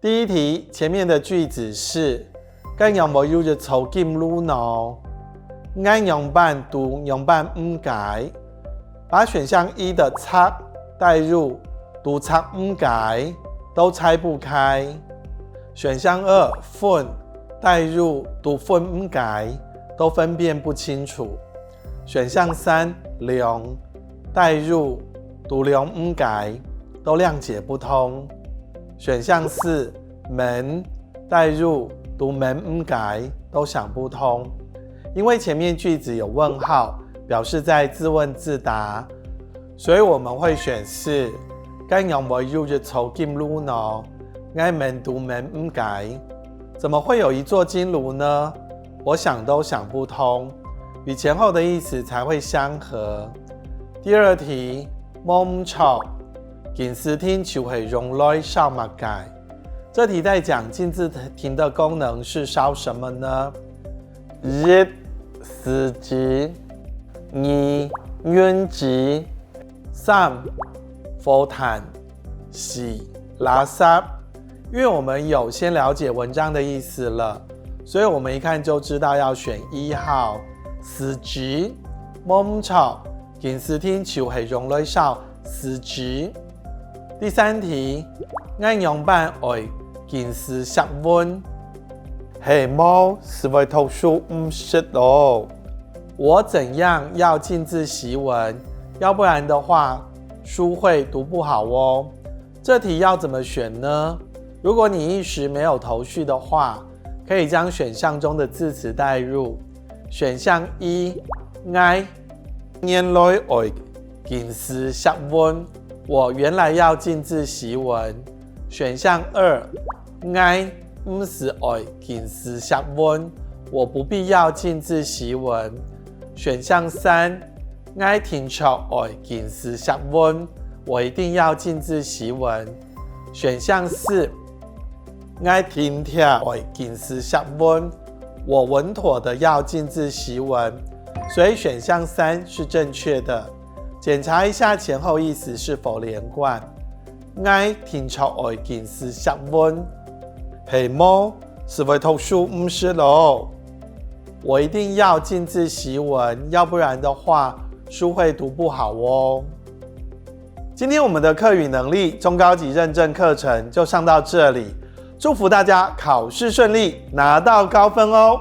第一题前面的句子是跟有冇要就抽金撸呢？啱用辦讀用辦唔解，把选项一的測带入讀測唔解都拆不开。选项二分带入讀分唔解都分辨不清楚。选项三量带入讀量唔解都谅解不通。选项四门带入读门唔解都想不通，因为前面句子有问号，表示在自问自答，所以我们会选四。跟用冇要就抽金炉呢？爱门读门唔解，怎么会有一座金炉呢？我想都想不通，与前后的意思才会相合。第二题，冇唔错，近視天就係用來燒物解。这题在讲近字停的功能是烧什么呢？一司机，二冤字，三佛壇，四垃圾。因为我们有先了解文章的意思了，所以我们一看就知道要选一号。司機，冇唔錯，近視天就係用來燒司機。第三題，啱用辦愛近視室溫，係冇是為讀書唔識咯。我怎樣要禁字習文？要不然的話，書會讀不好哦。這題要怎麼選呢？如果你一時沒有頭緒的話，可以將選項中的字詞帶入。選項一，愛原來愛近視室溫，我原來要禁字習文。選項二，愛唔是愛近視室溫，我不必要禁字習文。選項三，愛聽出愛近視室溫，我一定要禁字習文。選項四，愛聽聽愛近視室溫，我穩妥的要禁字習文。所以選項三是正確的。檢查一下前後意思是否連貫。愛聽出愛近視室溫，係冇是為讀書唔識咯。我一定要禁字習文，要不然的話書會讀不好哦。今天我们的客语能力中高级认证课程就上到这里，祝福大家考试顺利，拿到高分哦。